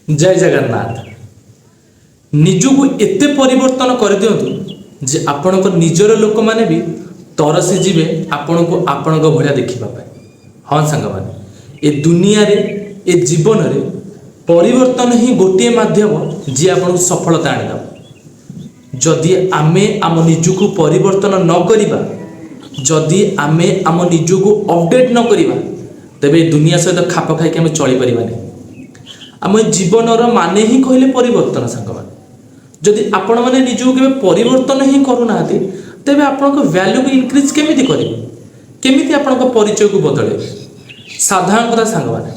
जय जगन्नाथ। निजକୁ ଏତେ ପରିବର୍ତ୍ତନ କରିଦିଅନ୍ତୁ ଯେ ଆପଣଙ୍କ ନିଜର ଲୋକମାନେ ବି ତରସି ଯିବେ ଆପଣଙ୍କୁ ଆପଣଙ୍କ ଭଳିଆ ଦେଖିବା ପାଇଁ। ହଁ ସାଙ୍ଗମାନେ, ଏ ଦୁନିଆରେ ଏ ଜୀବନରେ ପରିବର୍ତ୍ତନ ହିଁ ଗୋଟିଏ ମାଧ୍ୟମ ଯିଏ ଆପଣଙ୍କୁ ସଫଳତା ଆଣିଦେବ। ଯଦି ଆମେ ଆମ ନିଜକୁ ପରିବର୍ତ୍ତନ ନ କରିବା, ଯଦି ଆମେ ଆମ ନିଜକୁ ଅପଡେଟ୍ ନ କରିବା, ତେବେ ଏ ଦୁନିଆ ସହିତ ଖାପ ଖାଇକି ଆମେ ଚଳିପାରିବାନି। ଆମ ଜୀବନର ମାନେ ହିଁ କହିଲେ ପରିବର୍ତ୍ତନ ସାଙ୍ଗମାନେ। ଯଦି ଆପଣମାନେ ନିଜକୁ କେବେ ପରିବର୍ତ୍ତନ ହିଁ କରୁନାହାନ୍ତି, ତେବେ ଆପଣଙ୍କ ଭ୍ୟାଲ୍ୟୁକୁ ଇନକ୍ରିଜ୍ କେମିତି କରିବେ? କେମିତି ଆପଣଙ୍କ ପରିଚୟକୁ ବଦଳାଇବେ? ସାଧାରଣ କଥା ସାଙ୍ଗମାନେ,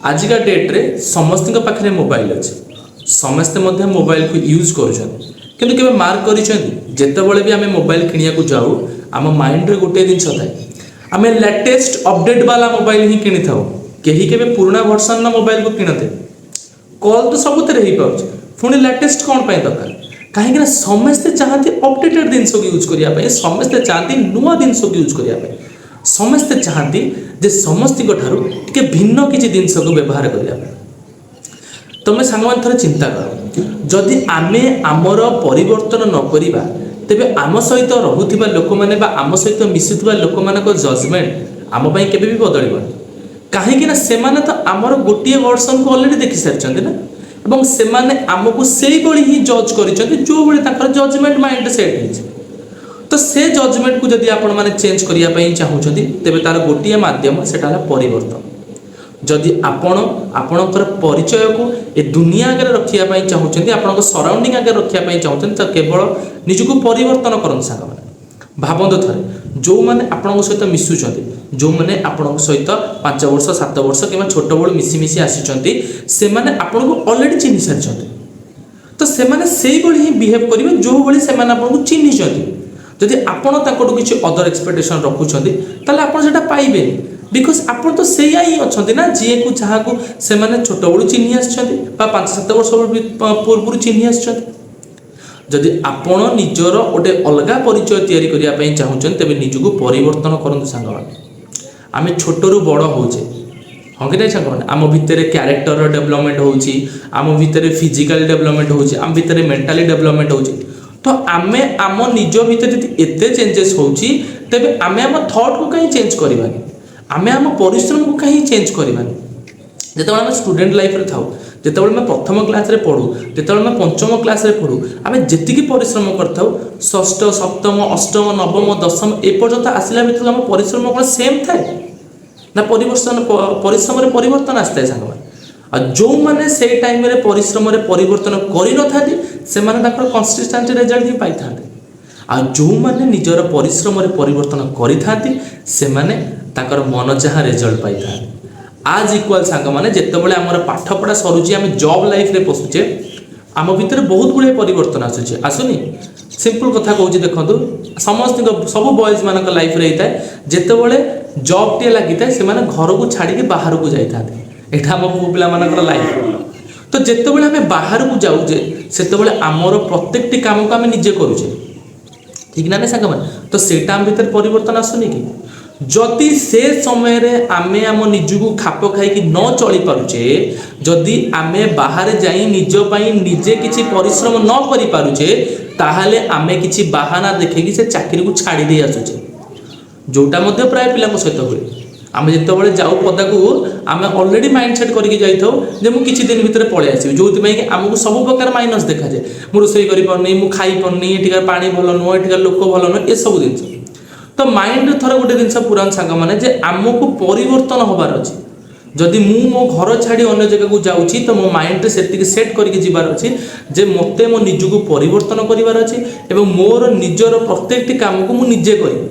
ଆଜିକା ଡେଟ୍ରେ ସମସ୍ତଙ୍କ ପାଖରେ ମୋବାଇଲ ଅଛି, ସମସ୍ତେ ମଧ୍ୟ ମୋବାଇଲକୁ ୟୁଜ୍ କରୁଛନ୍ତି। କିନ୍ତୁ କେବେ ମାର୍କ କରିଛନ୍ତି, ଯେତେବେଳେ ବି ଆମେ ମୋବାଇଲ କିଣିବାକୁ ଯାଉ, ଆମ ମାଇଣ୍ଡରେ ଗୋଟିଏ ଜିନିଷ ଥାଏ, ଆମେ ଲେଟେଷ୍ଟ ଅପଡେଟ୍ ବାଲା ମୋବାଇଲ ହିଁ କିଣିଥାଉ। କେହି କେବେ ପୁରୁଣା ଭର୍ସନର ମୋବାଇଲକୁ କିଣନ୍ତି? କଲ୍ ତ ସବୁଥିରେ ହେଇପାରୁଛି, ପୁଣି ଲେଟେଷ୍ଟ କ'ଣ ପାଇଁ ଦରକାର? କାହିଁକିନା ସମସ୍ତେ ଚାହାନ୍ତି ଅପଡେଟେଡ୍ ଜିନିଷକୁ ୟୁଜ୍ କରିବା ପାଇଁ, ସମସ୍ତେ ଚାହାନ୍ତି ନୂଆ ଜିନିଷକୁ ୟୁଜ୍ କରିବା ପାଇଁ, ସମସ୍ତେ ଚାହାନ୍ତି ଯେ ସମସ୍ତଙ୍କ ଠାରୁ ଟିକେ ଭିନ୍ନ କିଛି ଜିନିଷକୁ ବ୍ୟବହାର କରିବା ପାଇଁ। ତମେ ସାଙ୍ଗମାନେ ଥରେ ଚିନ୍ତା କର, ଯଦି ଆମେ ଆମର ପରିବର୍ତ୍ତନ ନ କରିବା, ତେବେ ଆମ ସହିତ ରହୁଥିବା ଲୋକମାନେ ବା ଆମ ସହିତ ମିଶୁଥିବା ଲୋକମାନଙ୍କ ଜଜମେଣ୍ଟ ଆମ ପାଇଁ କେବେ ବି ବଦଳିବନି। କାହିଁକିନା ସେମାନେ ତ ଆମର ଗୋଟିଏ ଭର୍ସନକୁ ଅଲରେଡ଼ି ଦେଖିସାରିଛନ୍ତି ନା, ଏବଂ ସେମାନେ ଆମକୁ ସେଇଭଳି ହିଁ ଜଜ୍ କରିଛନ୍ତି ଯେଉଁଭଳି ତାଙ୍କର ଜଜମେଣ୍ଟ ମାଇଣ୍ଡ ସେଟ୍ ହେଇଛି। ତ ସେ ଜଜମେଣ୍ଟକୁ ଯଦି ଆପଣମାନେ ଚେଞ୍ଜ କରିବା ପାଇଁ ଚାହୁଁଛନ୍ତି, ତେବେ ତାର ଗୋଟିଏ ମାଧ୍ୟମ ସେଟା ହେଲା ପରିବର୍ତ୍ତନ। ଯଦି ଆପଣ ଆପଣଙ୍କର ପରିଚୟକୁ ଏ ଦୁନିଆ ଆଗରେ ରଖିବା ପାଇଁ ଚାହୁଁଛନ୍ତି, ଆପଣଙ୍କ ସରାଉଣ୍ଡିଂ ଆଗରେ ରଖିବା ପାଇଁ ଚାହୁଁଛନ୍ତି, ତ କେବଳ ନିଜକୁ ପରିବର୍ତ୍ତନ କରନ୍ତୁ ସାଙ୍ଗମାନେ। ଭାବନ୍ତୁ ଥରେ, ଯେଉଁମାନେ ଆପଣଙ୍କ ସହିତ ମିଶୁଛନ୍ତି, ଯେଉଁମାନେ ଆପଣଙ୍କ ସହିତ 5 ବର୍ଷ 7 ବର୍ଷ କିମ୍ବା ଛୋଟବେଳୁ ମିଶି ଆସିଛନ୍ତି, ସେମାନେ ଆପଣଙ୍କୁ ଅଲରେଡ଼ି ଚିହ୍ନି ସାରିଛନ୍ତି। ତ ସେମାନେ ସେଇଭଳି ହିଁ ବିହେଭ୍ କରିବେ ଯେଉଁଭଳି ସେମାନେ ଆପଣଙ୍କୁ ଚିହ୍ନିଛନ୍ତି। ଯଦି ଆପଣ ତାଙ୍କଠୁ କିଛି ଅଦର ଏକ୍ସପେକ୍ଟେସନ୍ ରଖୁଛନ୍ତି, ତାହେଲେ ଆପଣ ସେଟା ପାଇବେନି। ବିକଜ ଆପଣ ତ ସେଇଆ ହିଁ ଅଛନ୍ତି ନା, ଯାହାକୁ ସେମାନେ ଛୋଟବେଳୁ ଚିହ୍ନି ଆସିଛନ୍ତି ବା 5-7 ବର୍ଷ ପୂର୍ବରୁ ଚିହ୍ନି ଆସିଛନ୍ତି। ଯଦି ଆପଣ ନିଜର ଗୋଟେ ଅଲଗା ପରିଚୟ ତିଆରି କରିବା ପାଇଁ ଚାହୁଁଛନ୍ତି, ତେବେ ନିଜକୁ ପରିବର୍ତ୍ତନ କରନ୍ତୁ ସାଙ୍ଗମାନେ। ଆମେ ଛୋଟରୁ ବଡ଼ ହେଉଛେ, ହଁ କି ନାହିଁ ସାଙ୍ଗମାନେ? ଆମ ଭିତରେ କ୍ୟାରେକ୍ଟରର ଡେଭଲପମେଣ୍ଟ ହେଉଛି, ଆମ ଭିତରେ ଫିଜିକାଲ ଡେଭଲପମେଣ୍ଟ ହେଉଛି, ଆମ ଭିତରେ ମେଣ୍ଟାଲି ଡେଭଲପମେଣ୍ଟ ହେଉଛି। ତ ଆମେ ଆମ ନିଜ ଭିତରେ ଯଦି ଏତେ ଚେଞ୍ଜେସ୍ ହେଉଛି, ତେବେ ଆମେ ଆମ ଥଟ୍କୁ କାହିଁ ଚେଞ୍ଜ କରିବାନି? ଆମେ ଆମ ପରିଶ୍ରମକୁ କାହିଁ ଚେଞ୍ଜ କରିବାନି? ଯେତେବେଳେ ଆମେ ଷ୍ଟୁଡେଣ୍ଟ ଲାଇଫ୍ରେ ଥାଉ, ଯେତେବେଳେ ଆମେ ପ୍ରଥମ କ୍ଲାସ୍ରେ ପଢ଼ୁ, ଯେତେବେଳେ ଆମେ ପଞ୍ଚମ କ୍ଲାସ୍ରେ ପଢ଼ୁ, ଆମେ ଯେତିକି ପରିଶ୍ରମ କରିଥାଉ, ଷଷ୍ଠ, ସପ୍ତମ, ଅଷ୍ଟମ, ନବମ, ଦଶମ ଏପର୍ଯ୍ୟନ୍ତ ଆସିଲା ଭିତରୁ ଆମ ପରିଶ୍ରମ କ'ଣ ସେମ୍ ଥାଏ ନା ପରିଶ୍ରମରେ ପରିବର୍ତ୍ତନ ଆସିଥାଏ ସାଙ୍ଗମାନେ? ଆଉ ଯେଉଁମାନେ ସେଇ ଟାଇମ୍ରେ ପରିଶ୍ରମରେ ପରିବର୍ତ୍ତନ କରିନଥାନ୍ତି, ସେମାନେ ତାଙ୍କର କନସିଷ୍ଟାଣ୍ଟ ରେଜଲ୍ଟ ହିଁ ପାଇଥାନ୍ତି। ଆଉ ଯେଉଁମାନେ ନିଜର ପରିଶ୍ରମରେ ପରିବର୍ତ୍ତନ କରିଥାନ୍ତି, ସେମାନେ ତାଙ୍କର ମନ ଯାହା ରେଜଲ୍ଟ ପାଇଥାନ୍ତି। ଆଜ୍ ଇକ୍ୱାଲ୍ ସାଙ୍ଗମାନେ, ଯେତେବେଳେ ଆମର ପାଠପଢ଼ା ସରୁଛି, ଆମେ ଜବ୍ ଲାଇଫ୍ରେ ପଶୁଛେ, ଆମ ଭିତରେ ବହୁତ ଗୁଡ଼ିଏ ପରିବର୍ତ୍ତନ ଆସୁନି? ସିମ୍ପଲ୍ କଥା କହୁଛି, ଦେଖନ୍ତୁ, ସବୁ ବଏଜ୍ମାନଙ୍କ ଲାଇଫ୍ରେ ହେଇଥାଏ, ଯେତେବେଳେ ଜବ୍ଟିଏ ଲାଗିଥାଏ, ସେମାନେ ଘରକୁ ଛାଡ଼ିକି ବାହାରକୁ ଯାଇଥାନ୍ତି। ଏଇଟା ଆମ ପୁଅ ପିଲାମାନଙ୍କର ଲାଇଫ୍। ତ ଯେତେବେଳେ ଆମେ ବାହାରକୁ ଯାଉଛେ, ସେତେବେଳେ ଆମର ପ୍ରତ୍ୟେକଟି କାମକୁ ଆମେ ନିଜେ କରୁଛେ, ଠିକ୍ ନା ନାହିଁ ସାଙ୍ଗମାନେ? ତ ସେଇଟା ଆମ ଭିତରେ ପରିବର୍ତ୍ତନ ଆସୁନି କି? ଯଦି ସେ ସମୟରେ ଆମେ ଆମ ନିଜକୁ ଖାପ ଖାଇକି ନ ଚଳିପାରୁଛେ, ଯଦି ଆମେ ବାହାରେ ଯାଇ ନିଜ ପାଇଁ ନିଜେ କିଛି ପରିଶ୍ରମ ନ କରିପାରୁଛେ, ତାହେଲେ ଆମେ କିଛି ବାହାନା ଦେଖେଇକି ସେ ଚାକିରିକୁ ଛାଡ଼ି ଦେଇ ଆସୁଛେ, ଯେଉଁଟା ମଧ୍ୟ ପ୍ରାୟ ପିଲାଙ୍କ ସହିତ ହୁଏ। ଆମେ ଯେତେବେଳେ ଯାଉ ପଦାକୁ, ଆମେ ଅଲରେଡ଼ି ମାଇଣ୍ଡ ସେଟ୍ କରିକି ଯାଇଥାଉ ଯେ ମୁଁ କିଛି ଦିନ ଭିତରେ ପଳେଇ ଆସିବି, ଯେଉଁଥିପାଇଁ କି ଆମକୁ ସବୁ ପ୍ରକାର ମାଇନସ୍ ଦେଖାଯାଏ। ମୁଁ ରୋଷେଇ କରିପାରୁନି, ମୁଁ ଖାଇପାରୁନି, ଏଠିକାର ପାଣି ଭଲ ନୁହଁ, ଏଠିକାର ଲୋକ ଭଲ ନୁହଁ, ଏସବୁ ଜିନିଷ। ତ ମାଇଣ୍ଡରେ ଥରେ ଗୋଟେ ଜିନିଷ ପୁରାନ୍ତୁ ସାଙ୍ଗମାନେ, ଯେ ଆମକୁ ପରିବର୍ତ୍ତନ ହେବାର ଅଛି। ଯଦି ମୁଁ ମୋ ଘର ଛାଡ଼ି ଅନ୍ୟ ଜାଗାକୁ ଯାଉଛି, ତ ମୋ ମାଇଣ୍ଡରେ ସେତିକି ସେଟ୍ କରିକି ଯିବାର ଅଛି ଯେ ମୋତେ ମୋ ନିଜକୁ ପରିବର୍ତ୍ତନ କରିବାର ଅଛି ଏବଂ ମୋର ନିଜର ପ୍ରତ୍ୟେକଟି କାମକୁ ମୁଁ ନିଜେ କରିବି।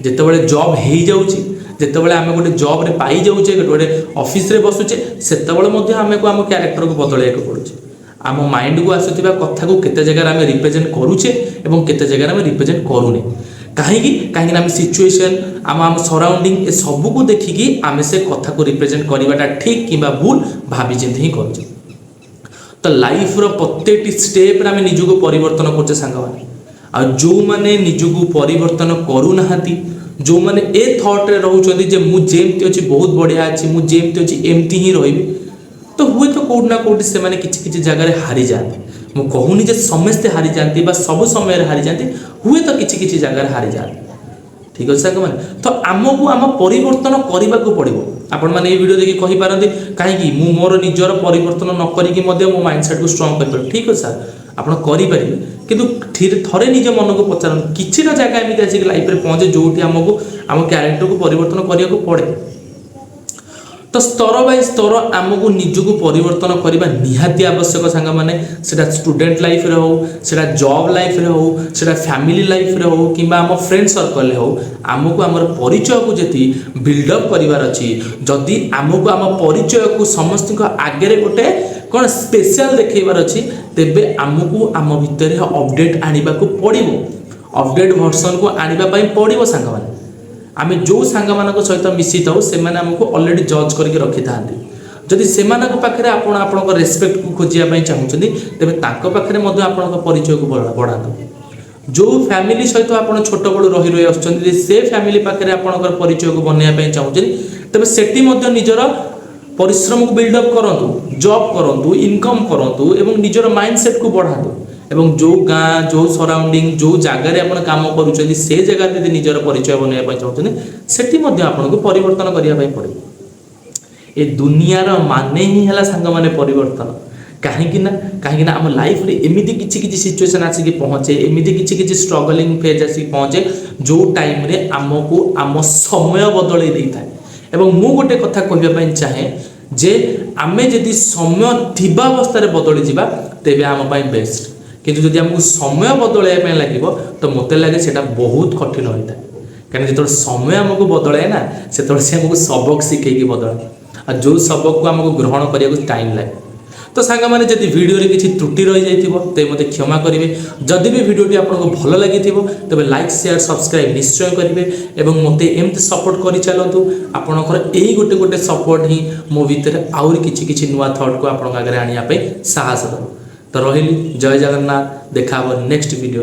ଯେତେବେଳେ ଜବ୍ ହେଇଯାଉଛି, ଯେତେବେଳେ ଆମେ ଗୋଟେ ଜବ୍ରେ ପାଇଯାଉଛେ, ଗୋଟେ ଅଫିସ୍ରେ ବସୁଛେ, ସେତେବେଳେ ମଧ୍ୟ ଆମକୁ ଆମ କ୍ୟାରେକ୍ଟରକୁ ବଦଳାଇବାକୁ ପଡ଼ୁଛି। ଆମ ମାଇଣ୍ଡକୁ ଆସୁଥିବା କଥାକୁ କେତେ ଜାଗାରେ ଆମେ ରିପ୍ରେଜେଣ୍ଟ କରୁଛେ ଏବଂ କେତେ ଜାଗାରେ ଆମେ ରିପ୍ରେଜେଣ୍ଟ କରୁନେ। କାହିଁକିନା ଆମେ ସିଚୁଏସନ୍, ଆମ ସରାଉଣ୍ଡିଂ ଏସବୁକୁ ଦେଖିକି ଆମେ ସେ କଥାକୁ ରିପ୍ରେଜେଣ୍ଟ କରିବାଟା ଠିକ୍ କିମ୍ବା ଭୁଲ ଭାବିଚିନ୍ତି ହିଁ କରୁଛେ। ତ ଲାଇଫ୍ର ପ୍ରତ୍ୟେକଟି ଷ୍ଟେପ୍ରେ ଆମେ ନିଜକୁ ପରିବର୍ତ୍ତନ କରୁଛେ ସାଙ୍ଗମାନେ। ଆଉ ଯେଉଁମାନେ ନିଜକୁ ପରିବର୍ତ୍ତନ କରୁନାହାନ୍ତି, ଯେଉଁମାନେ ଏ ଥଟ୍ରେ ରହୁଛନ୍ତି ଯେ ମୁଁ ଯେମିତି ଅଛି ବହୁତ ବଢ଼ିଆ ଅଛି, ମୁଁ ଯେମିତି ଅଛି ଏମିତି ହିଁ ରହିବି, ତ ହୁଏତ कोउट ना कोउट से माने किछि जगह हारी जाते मु कहूनी जे समस्ते हारी जाती बा सब समय हारी जाती हुए तो किछि जगह हारी जाते ठीक अच्छे साग मैंने तो आमको आम परिवर्तन करने को पड़ो आपण मैंने ये वीडियो देखिए कहींपारती कहीं मु मोर निजर परिवर्तन न करी मो माइंडसेट को स्ट्रॉन्ग कर ठीक अच्छे सर आप करेंगे कि थरे निज मन को पचार किसी जगह एमती आसिक लाइफ में पहुँचे जो आमको आम क्यारेक्टर को परिवर्तन करने को पड़े तो स्तर बाय स्तर आमको निजक परिवर्तन करने निहाती आवश्यक सांग मैंने स्टूडेंट लाइफ रे हो सेटा जॉब लाइफ रे हो सेटा फैमिली लाइफ रे हो कि आम फ्रेंड सर्कल हो आमको आम परिचय को जी बिल्डअप करार अच्छी जदि आमको आम परिचय को समस्त आगे गोटे कौन स्पेशल देखेबार अच्छी तेबे आमको आम भितर अपडेट आने को पड़ो अपडेट वर्सन को आने पड़ो सांग मैंने आम जो सांग मान सहित मिसी था से आमको अलरेडी जज करके रखी था जदि से पाखे आप रेस्पेक्ट को खोजापी चाहते तेज पाखे आप परिचय को बढ़ा जो फैमिली सहित आप छोट बड़ू रही रही आसुँच से फैमिली पाखे आप परिचय को बनवाई चाहते तेज से निजर परिश्रम को बिल्डअप करूँ जॉब करूँ इनकम करूँ एवं निजर माइंडसेट को बढ़ातु एवं जो गाँ जो सराउंडिंग जो जगार आप कम कर से जगह यदि निजर परिचय बनवाई चाहते से आपको परिवर्तन करने पड़े ये दुनियार माने ही है सांग माने परिवर्तन कहीं आम लाइफ रे एमती किसी सिचुएशन आसिक पहुँचे एमती किसी स्ट्रगलिंग फेज आसिक पहुँचे जो टाइम रे आमको आम समय बदल था एवं मु गोटे कथा कहवाई चाहे जे आमे जदि समय थिबा अवस्था बदली जावा तेबे आम बेस्ट किंतु जदि आमको समय बदलवाई लगे तो मत लगे से बहुत कठिन होता है कहीं जो समय आमको बदलाए ना से आमको सबक शिखेगी बदलाए और जो सबक को आमको ग्रहण करने टाइम लगे तो सांग मैंने जदि वीडियो रे किसी त्रुटि रही जाइए तो मत क्षमा करेंगे जदि भी वीडियोटी आपको भल लगी तेज लाइक शेयर सब्सक्राइब निश्चय करेंगे और मत एमती सपोर्ट कर चलतु आपंकर यही गोटे गोटे सपोर्ट ही मो भीतर आहरी किसी नुआ थॉट को आप आगे आने साहस दो तो रही जय जगन्नाथ देखा नेक्स्ट वीडियो।